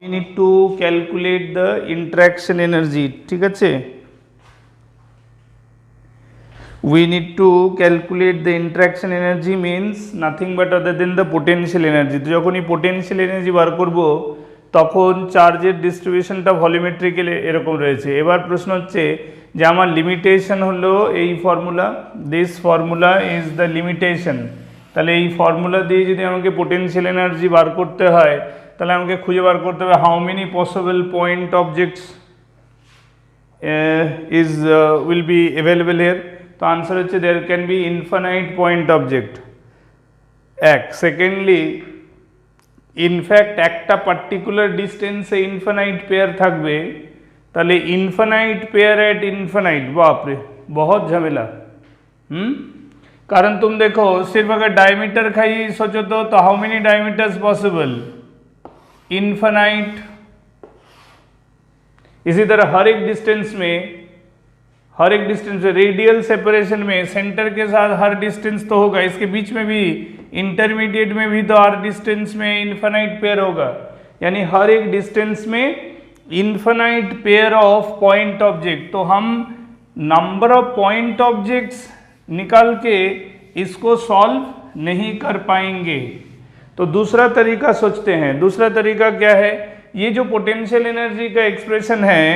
we need to calculate the interaction energy, ঠিক আছে? We need to calculate the interaction energy means nothing but other than the potential energy. তো যখনই potential energy বার করব তখন চার্জের ডিস্ট্রিবিউশনটা ভলিউমেট্রিক্যালি এরকম রয়েছে। এবার প্রশ্ন হচ্ছে যে আমার লিমিটেশন হলো এই formula, this formula is the limitation. তাহলে এই ফর্মুলা দিয়ে যদি আমাকে পোটেনশিয়াল এনার্জি বার করতে হয় তাহলে আমাকে খুঁজে বার করতে হবে how many possible point objects is will be available here. তো আনসার হচ্ছে there can be infinite point object এক। সেকেন্ডলি ইনফ্যাক্ট একটা পার্টিকুলার ডিস্টেন্সে ইনফাইনাইট পেয়ার থাকবে, তাহলে इन्फिनाइट पेयर एट इन्फिनाइट, बाप रे बहुत झमेला। कारण तुम देखो सिर्फ अगर डायमीटर का ही सोचो तो how many diameters possible, infinite. इसी तरह हर एक डिस्टेंस में रेडियल सेपरेशन में सेंटर के साथ हर डिस्टेंस तो होगा, इसके बीच में भी इंटरमीडिएट में भी तो हर डिस्टेंस में इन्फिनाइट पेयर होगा, यानी हर एक डिस्टेंस में infinite pair of point object. तो हम नंबर ऑफ पॉइंट ऑब्जेक्ट्स निकाल के इसको सॉल्व नहीं कर पाएंगे। तो दूसरा तरीका सोचते हैं। दूसरा तरीका क्या है, ये जो पोटेंशियल एनर्जी का एक्सप्रेशन है,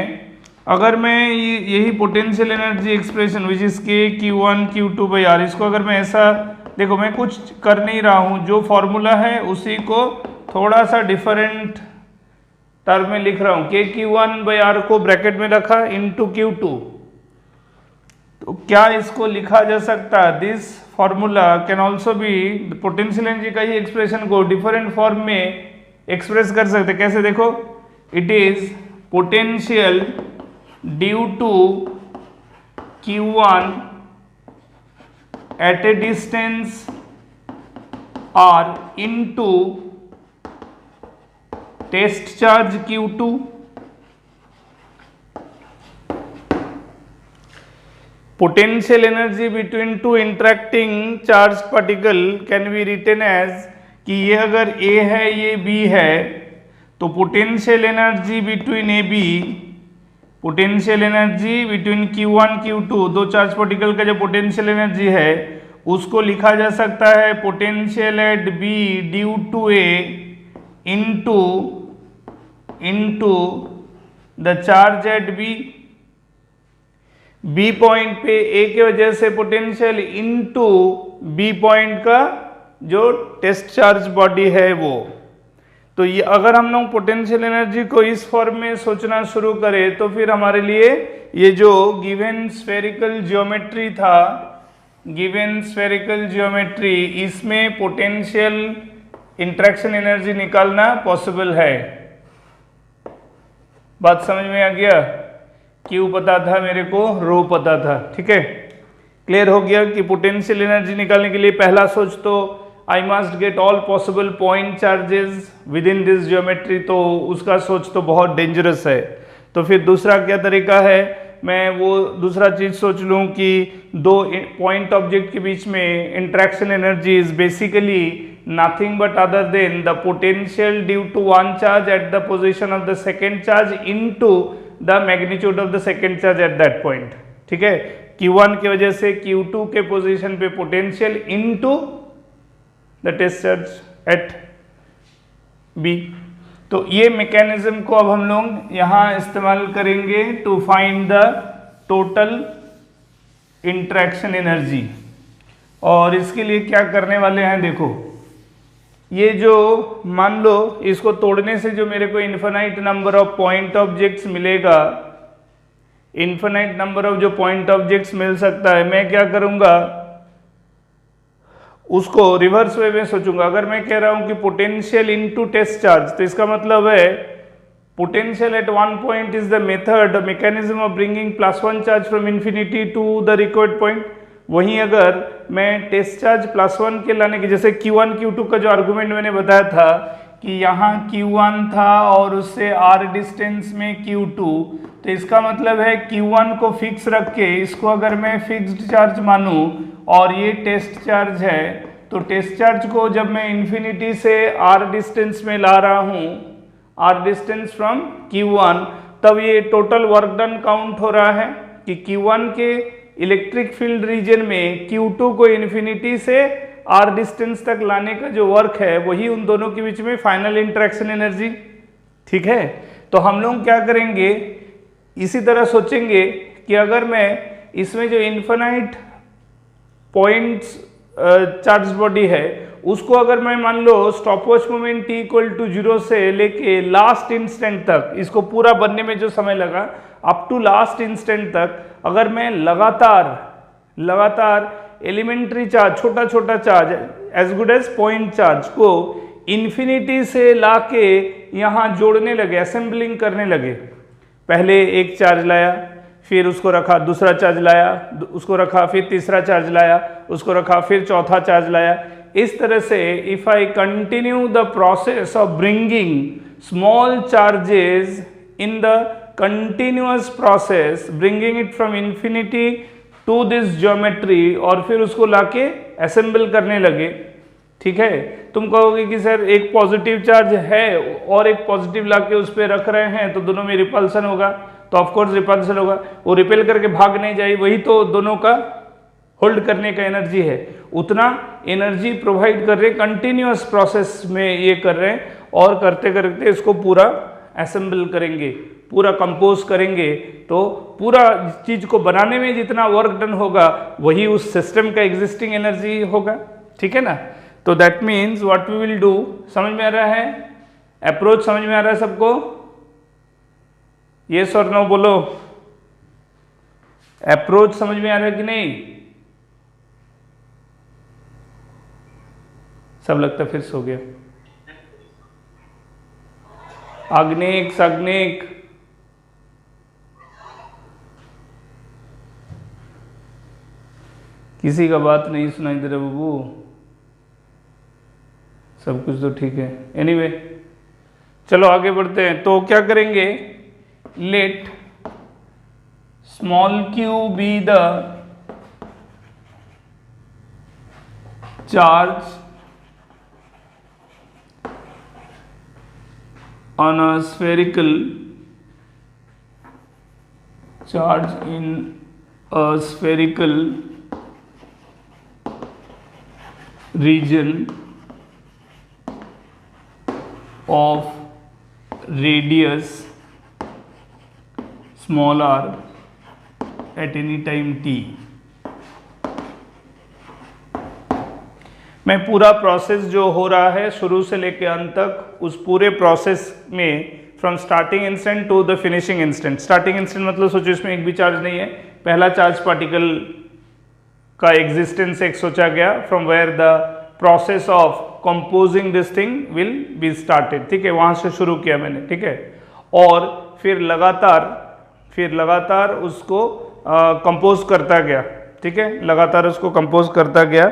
अगर मैं यही potential energy expression which is के Q1 Q2 बाई आर, इसको अगर मैं ऐसा देखो, मैं कुछ कर नहीं रहा हूँ, जो फॉर्मूला है उसी को थोड़ा सा डिफरेंट टर्म में लिख रहा हूँ। के Q1 बाई आर को ब्रैकेट में रखा इंटू Q2, तो क्या इसको लिखा जा सकता है, this formula can also be potential energy का ही एक्सप्रेशन को डिफरेंट फॉर्म में एक्सप्रेस कर सकते। कैसे देखो, it is potential due to Q1 at a distance R into test charge Q2। Potential energy between two interacting charge particle can be written as कि ये अगर A है ये B है, तो potential energy between AB, potential energy between Q1 Q2, दो charge particle का जो पोटेंशियल एनर्जी है उसको लिखा जा सकता है potential at B due to A into the charge at B point पे A के वजह से पोटेंशियल इंटू B पॉइंट का जो टेस्ट चार्ज बॉडी है वो। तो ये अगर हम लोग पोटेंशियल एनर्जी को इस फॉर्म में सोचना शुरू करें तो फिर हमारे लिए ये जो गिवन स्फेरिकल ज्योमेट्री था, गिवन स्फेरिकल ज्योमेट्री, इसमें पोटेंशियल इंटरेक्शन एनर्जी निकालना पॉसिबल है। बात समझ में आ गया? क्यू पता था मेरे को, रो पता था, ठीक है, क्लियर हो गया कि पोटेंशियल एनर्जी निकालने के लिए पहला सोच तो I must get all possible point charges with in this geometry, तो उसका सोच तो बहुत डेंजरस है। तो फिर दूसरा क्या तरीका है, मैं वो दूसरा चीज सोच लूँ कि दो पॉइंट ऑब्जेक्ट के बीच में interaction energy is basically nothing but other than the potential due to one charge at the position of the second charge into the magnitude of the second charge at that point, ठीक है। Q1 की वजह से Q2 के position पे potential into the test charge at B। तो ये mechanism को अब हम लोग यहाँ इस्तेमाल करेंगे to find the total interaction energy. और इसके लिए क्या करने वाले हैं, देखो ये जो मान लो इसको तोड़ने से जो मेरे को infinite number of point objects मिलेगा, इन्फिनाइट नंबर ऑफ जो पॉइंट ऑब्जेक्ट्स मिल सकता है, मैं क्या करूंगा उसको रिवर्स वे में सोचूंगा। अगर मैं कह रहा हूं कि पोटेंशियल इनटू टेस्ट चार्ज, तो इसका मतलब है potential at one point is the method mechanism of bringing +1 charge from infinity to the required point. वहीं अगर मैं टेस्ट चार्ज +1 के लाने की, जैसे Q1 Q2 का जो आर्गुमेंट मैंने बताया था कि यहाँ Q1 था और उससे R डिस्टेंस में Q2, तो इसका मतलब है Q1 को फिक्स रख के इसको अगर मैं फिक्स्ड चार्ज मानूं और ये टेस्ट चार्ज है, तो टेस्ट चार्ज को जब मैं इन्फिनिटी से R डिस्टेंस में ला रहा हूँ, r डिस्टेंस फ्रॉम Q1, तब ये टोटल वर्क डन काउंट हो रहा है कि Q1 के इलेक्ट्रिक फील्ड रीजन में Q2 को इन्फिनिटी से r डिस्टेंस तक लाने का जो वर्क है वही उन दोनों के बीच में फाइनल इंटरेक्शन एनर्जी। ठीक है, तो हम लोग क्या करेंगे, इसी तरह सोचेंगे कि अगर मैं इसमें जो इन्फिनाइट पॉइंट्स चार्ज बॉडी है उसको अगर मैं मान लो stopwatch moment t equal to 0 से लेके लास्ट इंस्टेंट तक, इसको पूरा बनने में जो समय लगा अप टू लास्ट इंस्टेंट तक, अगर मैं लगातार एलिमेंट्री चार्ज, छोटा छोटा charge as good as point charge को इन्फिनिटी से लाके यहाँ जोड़ने लगे, असेंबलिंग करने लगे, पहले एक चार्ज लाया, फिर उसको रखा, दूसरा चार्ज लाया, उसको रखा, फिर तीसरा चार्ज लाया, उसको रखा, फिर चौथा चार्ज लाया, इस तरह से if I continue the process of bringing small charges in the continuous process, bringing it from infinity to this geometry, और फिर उसको लाके असेंबल करने लगे। ठीक है, तुम कहोगे कि सर एक पॉजिटिव चार्ज है और एक पॉजिटिव लाके उस पर रख रहे हैं तो दोनों में रिपल्सन होगा, तो ऑफकोर्स रिपल्सन होगा, वो रिपेल करके भाग नहीं जाए, वही तो दोनों का होल्ड करने का एनर्जी है, उतना एनर्जी प्रोवाइड कर रहे, कंटिन्यूअस प्रोसेस में ये कर रहे हैं, और करते करते इसको पूरा असेंबल करेंगे, पूरा कंपोज करेंगे, तो पूरा चीज को बनाने में जितना वर्क डन होगा वही उस सिस्टम का एग्जिस्टिंग एनर्जी होगा। ठीक है ना, तो that means what we will do, समझ में आ रहा है, अप्रोच समझ में आ रहा है सबको, यस और नो बोलो, अप्रोच समझ में आ रहा है कि नहीं, सब लगता फिर सो गया। आग्नेक साग्नेक, किसी का बात नहीं सुनाई दे रहा बाबू, सब कुछ तो ठीक है। एनीवे चलो आगे बढ़ते हैं, तो क्या करेंगे, let small q be the charge on a spherical charge in a spherical region of radius small r at any time t। मैं पूरा प्रोसेस जो हो रहा है शुरू से लेकर अंत तक, उस पूरे प्रोसेस में from starting instant to the finishing instant, starting instant मतलब सोचो इसमें एक भी चार्ज नहीं है, पहला चार्ज पार्टिकल का एग्जिस्टेंस एक सोचा गया, from where the process of composing this thing will be started. ठीक है, वहां से शुरू किया मैंने। ठीक है, और फिर लगातार उसको कंपोज करता गया। ठीक है, लगातार उसको कंपोज करता गया,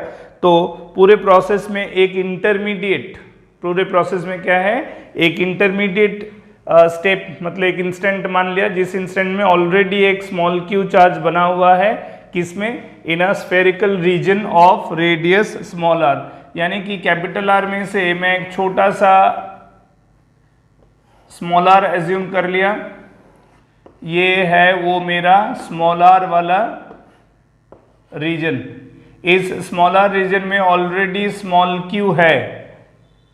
तो पूरे प्रोसेस में एक इंटरमीडिएट, पूरे प्रोसेस में क्या है, एक इंटरमीडिएट स्टेप, मतलब एक इंस्टेंट मान लिया जिस इंस्टेंट में ऑलरेडी एक स्मॉल q चार्ज बना हुआ है, किसमें, in a spherical region of radius small r, यानी कि कैपिटल R में से मैं एक छोटा सा स्मॉल r एज्यूम कर लिया, ये है वो मेरा स्मॉल r वाला रीजन, इस स्मॉल r रीजन में ऑलरेडी स्मॉल q है।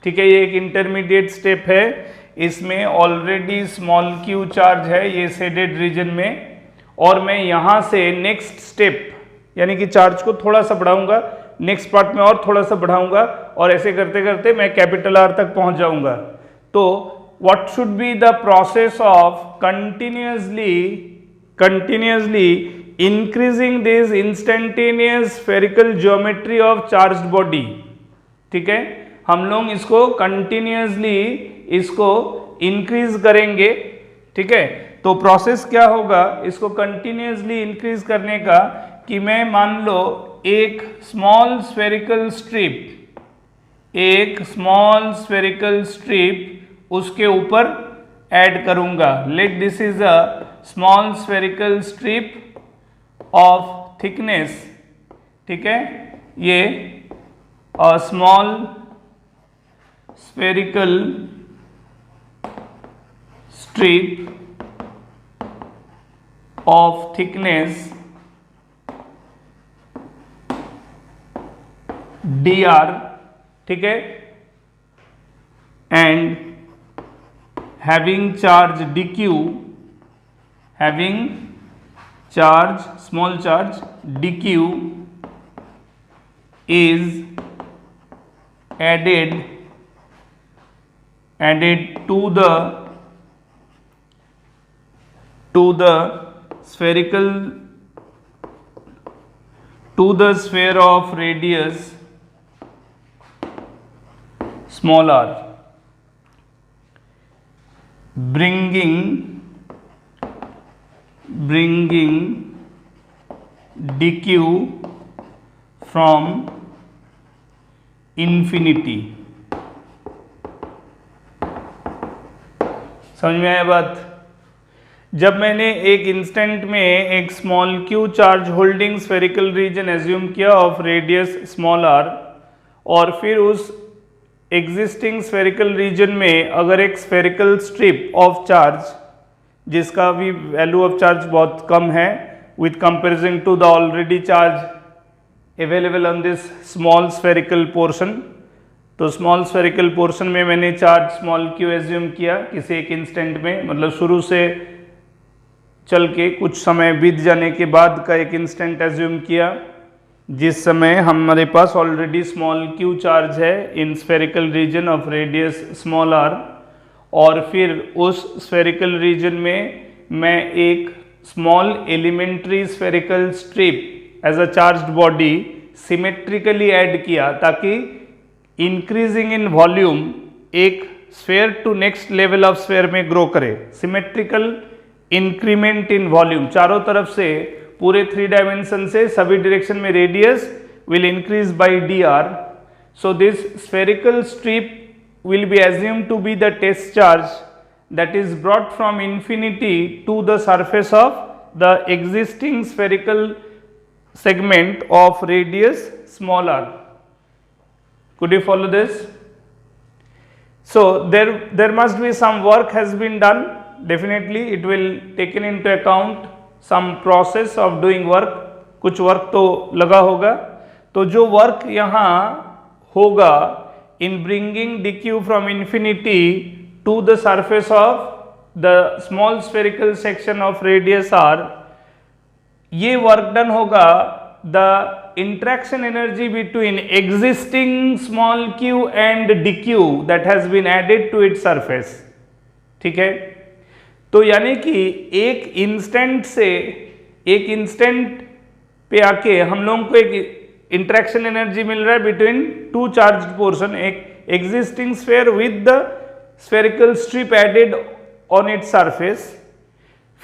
ठीक है, ये एक इंटरमीडिएट स्टेप है, इसमें ऑलरेडी स्मॉल q चार्ज है ये शेडेड रीजन में, और मैं यहाँ से नेक्स्ट स्टेप यानी कि चार्ज को थोड़ा सा बढ़ाऊंगा, नेक्स्ट पार्ट में और थोड़ा सा बढ़ाऊंगा, और ऐसे करते करते मैं कैपिटल R तक पहुंच जाऊंगा। तो what should be the process of continuously increasing this instantaneous spherical geometry of charged body. ठीक है, हम लोग इसको कंटिन्यूअसली इसको इंक्रीज करेंगे। ठीक है, तो प्रोसेस क्या होगा इसको कंटिन्यूअसली इंक्रीज करने का, कि मैं मान लो एक स्मॉल स्फेरिकल स्ट्रिप उसके ऊपर ऐड करूंगा। Let this is a small spherical strip of thickness. ठीक है, ये small spherical strip of thickness dr, ठीक है, and having charge dq, having charge, small charge dq is added to the spherical, to the sphere of radius small r, bringing dq from infinity। समझ में आया बात? जब मैंने एक instant में एक small q charge holding spherical region assume किया ऑफ रेडियस स्मॉल r, और फिर उस एग्जिस्टिंग स्फेरिकल रीजन में अगर एक स्फेरिकल स्ट्रिप ऑफ चार्ज जिसका भी वैल्यू ऑफ चार्ज बहुत कम है with comparison to the already charge available on this small spherical portion, तो स्मॉल स्फेरिकल पोर्शन में मैंने चार्ज स्मॉल क्यू एज्यूम किया किसी एक इंस्टेंट में, मतलब शुरू से चल के कुछ समय बीत जाने के बाद का एक इंस्टेंट एज्यूम किया जिस समय हमारे पास ऑलरेडी स्मॉल क्यू चार्ज है in spherical region of radius small r, और फिर उस स्फेरिकल रीजन में मैं एक small elementary spherical strip as a charged body symmetrically add किया ताकि इंक्रीजिंग इन वॉल्यूम एक sphere to next level of sphere में ग्रो करे। सिमेट्रिकल इंक्रीमेंट इन वॉल्यूम, चारों तरफ से पूरे 3 डायमेंशन से सभी डायरेक्शन में radius will increase by dr, so this spherical strip will be assumed to be the test charge that is brought from infinity to the surface of the existing spherical segment of radius small r. Could you follow this? So there must be some work has been done. Definitely it will taken into account some process of doing work. कुछ work तो लगा होगा, तो जो work यहाँ होगा in bringing dq from infinity to the surface of the small spherical section of radius r, ये work done होगा the interaction energy between existing small q and dq that has been added to its surface, ठीक है। तो यानी कि एक instant से एक इंस्टेंट पे आके हम लोगों को एक इंटरेक्शन एनर्जी मिल रहा है बिटवीन टू चार्ज्ड पोर्शन, एक existing sphere with the spherical strip added on its surface.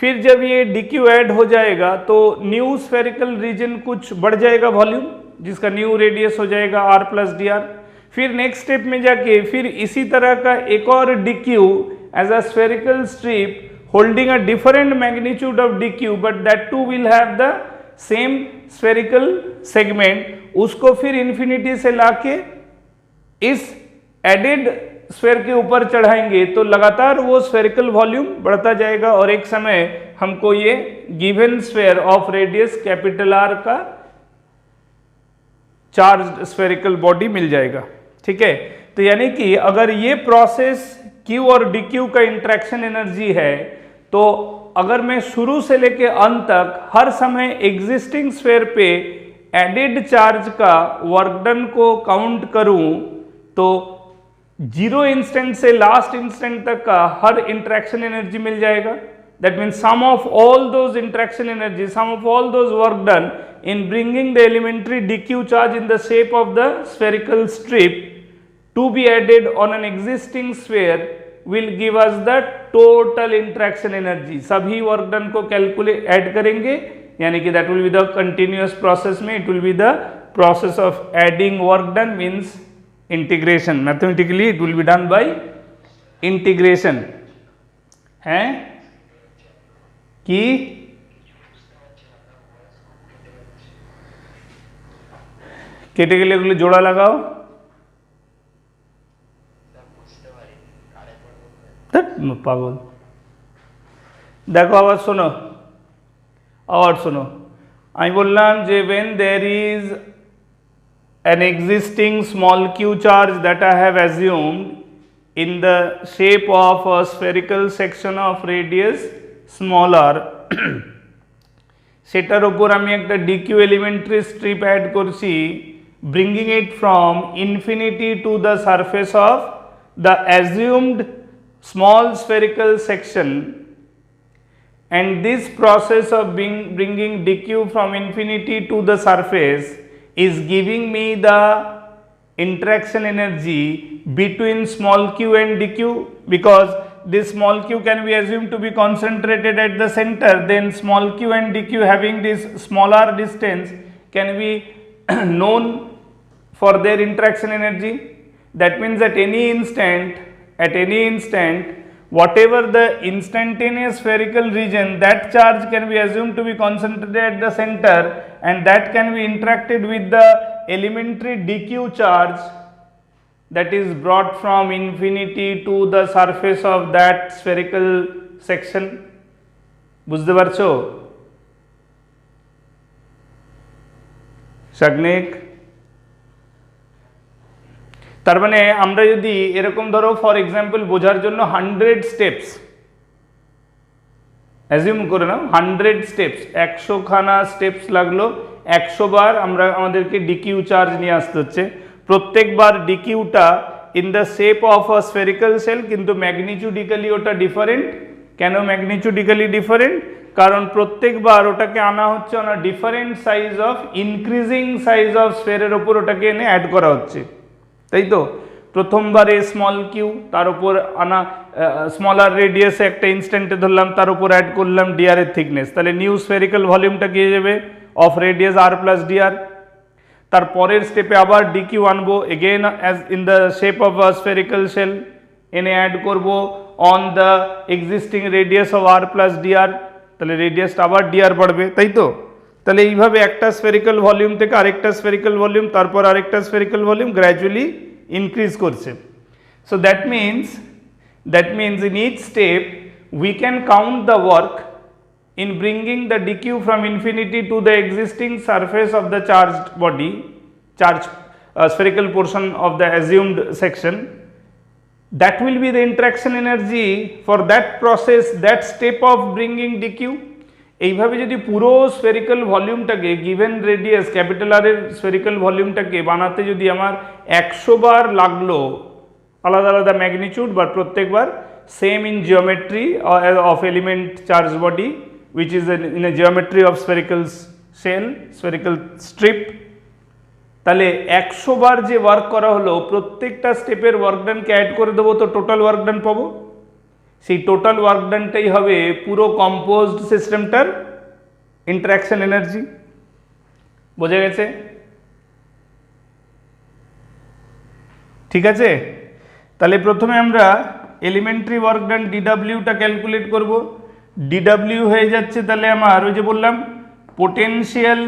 फिर जब ये dq ऐड हो जाएगा तो न्यू स्फेरिकल रीजन कुछ बढ़ जाएगा वॉल्यूम, जिसका न्यू रेडियस हो जाएगा r प्लस dr। फिर नेक्स्ट स्टेप में जाके फिर इसी तरह का एक और dq as a spherical strip holding a different magnitude of dq but that too will have the same spherical segment, उसको फिर इन्फिनिटी से लाके इस एडेड स्फेयर के ऊपर चढ़ाएंगे तो लगातार वो स्फेरिकल वॉल्यूम बढ़ता जाएगा और एक समय हमको ये given sphere of radius capital R का चार्ज्ड स्फेरिकल बॉडी मिल जाएगा, ठीक है। तो यानी कि अगर ये प्रोसेस Q और dQ का इंटरेक्शन एनर्जी है तो अगर मैं शुरू से लेके अंत तक हर समय एग्जिस्टिंग स्फेयर पे एडेड चार्ज का वर्क डन को काउंट करूं तो जीरो इंस्टेंट से लास्ट इंस्टेंट तक का हर इंटरेक्शन एनर्जी मिल जाएगा। That means sum of all those interaction energy, sum of all those work done in bringing the elementary dq charge in the shape of the spherical strip to be added on an existing sphere will give us the total interaction energy। सभी work done को calculate add करेंगे, यानी कि that will be the continuous process में it will be the process of adding work done means integration। mathematically it will be done by integration है कि category के लिए जोड़ा लगाओ, पागल দেখো আবার শোনো, আবার শোনো, আমি বললাম যে when there is an existing small q charge that I have assumed in the shape of a spherical section of radius small r সেটার ওপর আমি একটা dq elementary strip add করছি, bringing it from infinity to the surface of the assumed small spherical section, and this process of bringing dq from infinity to the surface is giving me the interaction energy between small q and dq, because this small q can be assumed to be concentrated at the center, then small q and dq having this smaller distance can be known for their interaction energy. That means at any instant whatever the instantaneous spherical region, that charge can be assumed to be concentrated at the center, and that can be interacted with the elementary dq charge that is brought from infinity to the surface of that spherical section. বুঝতে পারছো? সাগনিক, তার মানে আমরা যদি এরকম ধরো for example বোঝার জন্য 100 স্টেপস অ্যাজিউম করে নাও, 100 স্টেপস, 100 খানা স্টেপস লাগলো, 100 বার আমাদেরকে ডিকিউ চার্জ নিয়ে আসতে হচ্ছে, প্রত্যেকবার ডিকিউটা in the shape of a spherical cell, কিন্তু ম্যাগনিটিউডিক্যালি ওটা ডিফারেন্ট। কেন ম্যাগনিটিউডিক্যালি ডিফারেন্ট? কারণ প্রত্যেকবার ওটাকে আনা হচ্ছে on a different size of increasing size of স্ফেরের ওপর ওটাকে এনে অ্যাড করা হচ্ছে, তাই তো? প্রথমবারে স্মল কিউ, তার উপর আনা স্মলার রেডিয়াসে একটা ইনস্ট্যান্টে ধরলাম, তার উপর অ্যাড করলাম ডিআর এর থিকনেস, তাহলে নিউ স্ফেরিক্যাল ভলিউমটা কি হয়ে যাবে? Of radius r plus dr. তার পরের স্টেপে আবার ডিকিউ আনবো, again as in the shape of a spherical shell, এনে অ্যাড করব on the existing radius of r plus dr, তাহলে রেডিয়াসটা আবার ডিআর বাড়বে, তাই তো? তাহলে এইভাবে একটা স্ফেরিক্যাল ভলিউম থেকে আরেকটা স্ফেরিক্যাল ভলিউম, তারপর আরেকটা স্ফেরিক্যাল ভলিউম গ্র্যাজুয়ালি ইনক্রিজ করছে। So that means in each step we can count the work in bringing the dq from infinity to the existing surface of the charged body, spherical portion of the assumed section. That will be the interaction energy for that process, that step of bringing dq. এইভাবে যদি পুরো spherical ভলিউমটাকে given radius capital R এর spherical ভলিউমটাকে বানাতে যদি আমার 100 বার লাগলো, আলাদা আলাদা ম্যাগনিটিউড, বা প্রত্যেকবার same in geometry of element charge body which is in a geometry of spherical shell, spherical strip, তাহলে 100 বার যে ওয়ার্ক করা হলো প্রত্যেকটা স্টেপের ওয়ার্ক ডানকে অ্যাড করে দেবো, তো টোটাল ওয়ার্ক ডান পাবো। সেই টোটাল ওয়ার্ক ডানটাই হবে পুরো কম্পোজড সিস্টেমটার ইন্টারাকশন এনার্জি। বোঝা গেছে? ঠিক আছে, তাহলে প্রথমে আমরা এলিমেন্টারি ওয়ার্ক ডান ডিডব্লিউটা ক্যালকুলেট করব। ডিডব্লিউ হয়ে যাচ্ছে তাহলে আমার ওই যে বললাম potential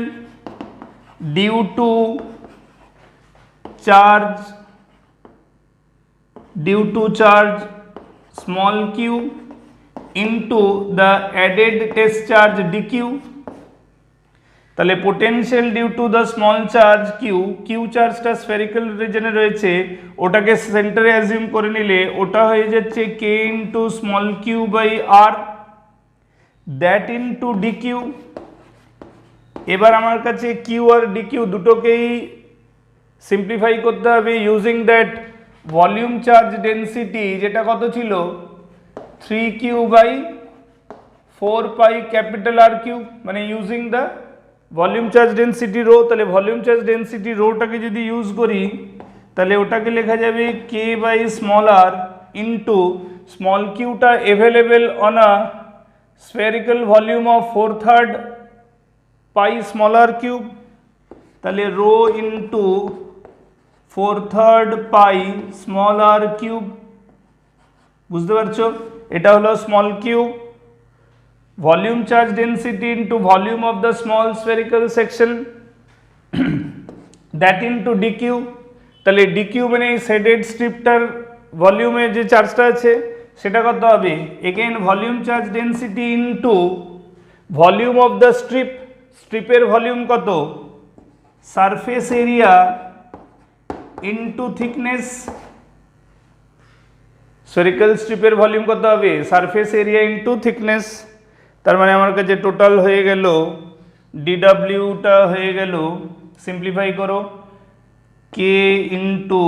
due to charge small q into the added test charge d q. তাহলে potential due to the small charge q চার্জটা স্ফেরিক্যাল রিজনে রয়েছে, ওটাকে সেন্টারে অ্যাজিউম করে নিলে ওটা হয়ে যাচ্ছে k into small q by r, that into d q. এবার আমার কাছে কিউ আর ডিকিউ দুটোকেই সিম্পলিফাই করতে হবে using that volume charge density, যেটা কত ছিল 3q by 4 pi capital R q, মানে using the volume charge density rho. তাহলে ভলিউম চার্জ ডেন্সিটি রোটাকে যদি ইউজ করি তাহলে ওটাকে লেখা যাবে k by small r into small কিউটা available on a spherical volume of 4/3 pi smaller cube, তাহলে rho into 4/3 pi smaller cube। বুঝতে পারছো? এটা হলো small cube, volume charge density into volume of the small spherical section, that into d q. তাহলে d q মানে shaded স্ট্রিপটার ভলিউমে যে চার্জটা আছে সেটা কত হবে, again volume charge density into volume of the strip, স্ট্রিপের ভলিউম কত, surface area into thickness, spherical স্ট্রিপের ভলিউম কত হবে, সারফেস এরিয়া ইনটু থিকনেস। তার মানে আমার কাছে টোটাল হয়ে গেল ডিডাব্লিউটা হয়ে গেল, সিম্পলিফাই করো, k into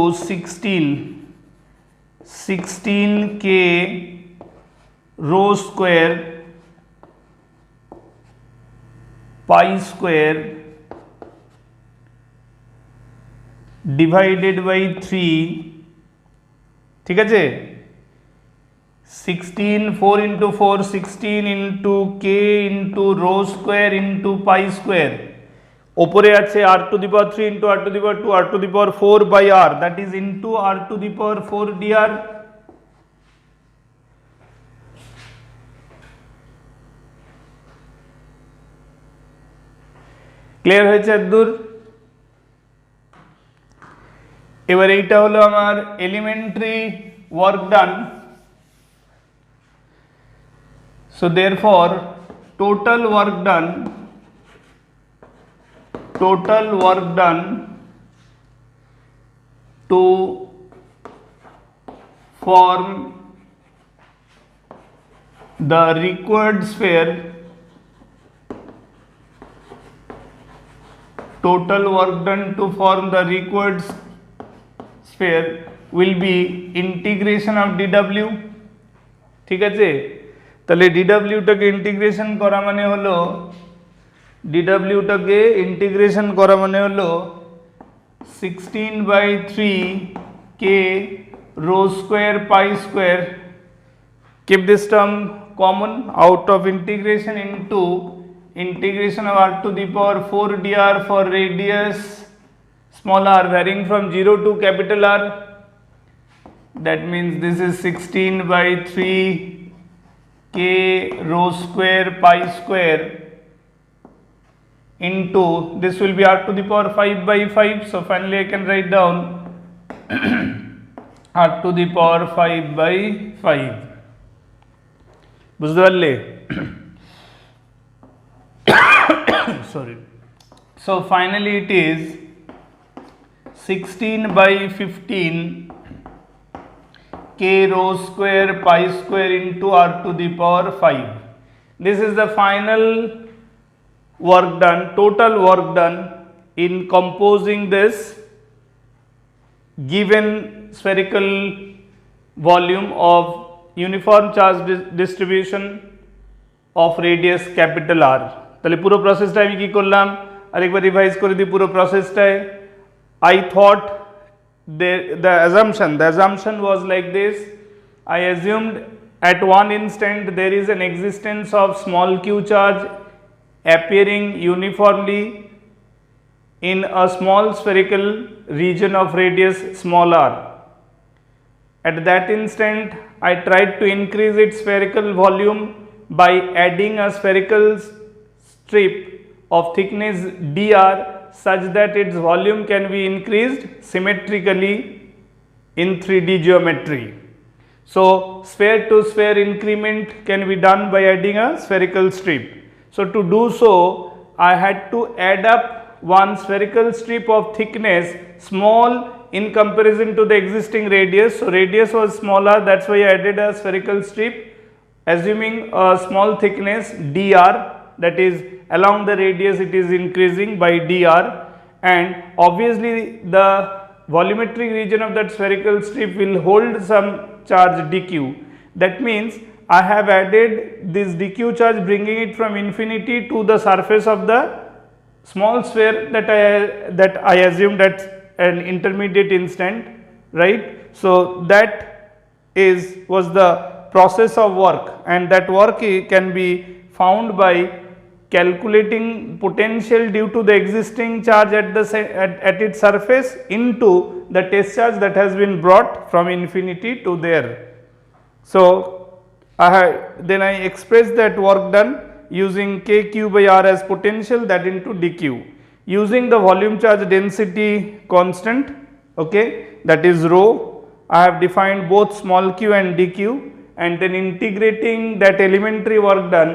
16 k rho square pi square divided by 3, ঠিক আছে, 16 4 into 4 16 into k into rho square into pi square, ওপরে আছে r to the power 3 into r to the power 2 r to the power 4 by r, that is into r to the power 4 dr। Clear হয়েছে এতদূর? এবার এইটা হলো আমার elementary work done. So therefore total work done to form the required sphere, total work done to form the required sphere will be integration of dw, ঠিক আছে। তাহলে ডিডাব্লিউটাকে integration করা মানে হলো, ডিডাব্লিউটাকে ইন্টিগ্রেশন করা মানে হলো 16/3 k rho square pi square, keep this term common, out of integration into integration of r to the power 4 dr for radius small r varying from 0 to capital R, that means this is 16/3 k rho square pi square into this will be r to the power 5/5, so finally I can write down r to the power 5/5, বুঝতে পারলে? Sorry. So finally it is 16/15 k rho square pi square into r to the power 5. This is the final work done, total work done in composing this given spherical volume of uniform charge distribution of radius capital R. তাহলে পুরো প্রসেসটা আমি কি করলাম আরেকবার revise করে দিই পুরো প্রসেসটায়। I thought the assumption was like this. I assumed at one instant there is an existence of small q charge appearing uniformly in a small spherical region of radius small r. At that instant I tried to increase its spherical volume by adding a spherical strip of thickness dr such that its volume can be increased symmetrically in 3D geometry. So sphere to sphere increment can be done by adding a spherical strip. So to do so I had to add up one spherical strip of thickness small in comparison to the existing radius. So radius was smaller, that's why I added a spherical strip assuming a small thickness dr, that is along the radius it is increasing by dr, and obviously the volumetric region of that spherical strip will hold some charge dq. That means I have added this dq charge bringing it from infinity to the surface of the small sphere that I assumed at an intermediate instant, right? So that was the process of work, and that work can be found by calculating potential due to the existing charge at its surface into the test charge that has been brought from infinity to there. So then I express that work done using kq by r as potential, that into dq, using the volume charge density constant, okay, that is rho. I have defined both small q and dq, and then integrating that elementary work done,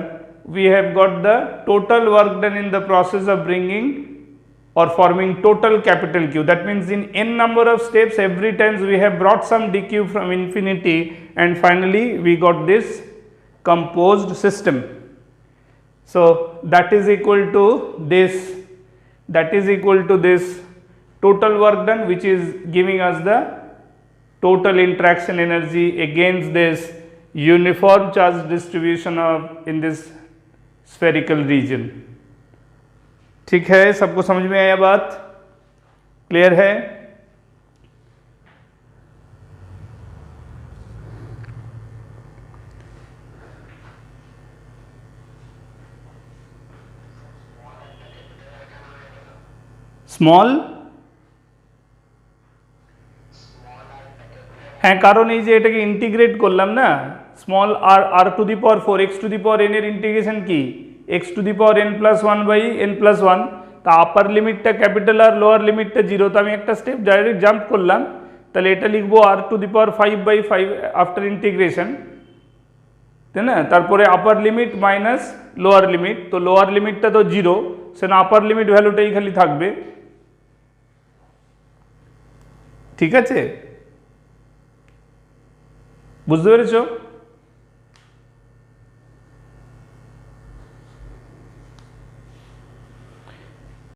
we have got the total work done in the process of bringing or forming total capital Q. That means in n number of steps, every time we have brought some dq from infinity, and finally we got this composed system. So that is equal to this, that is equal to this total work done, which is giving us the total interaction energy against this uniform charge distribution of in this spherical region. ठीक है, सबको समझ में आया बात? Clear है? Small হ্যাঁ, কারণ এই যে এটাকে ইন্টিগ্রেট করলাম না, small r to the power 4 x to the power n এর ইন্টিগ্রেশন কি x to the power n plus 1 by n plus 1, তা আপার লিমিটটা ক্যাপিটাল আর লোয়ার লিমিটটা 0, তো আমি একটা স্টেপ ডাইরেক্ট জাম্প করলাম, তাহলে এটা লিখবো r to the power 5 by 5 after integration, তাই না? তারপরে upper limit minus lower limit, তো লোয়ার লিমিটটা তো 0, সেটা আপার লিমিট ভ্যালুটাই খালি থাকবে। ঠিক আছে, বুঝতে পেরেছো?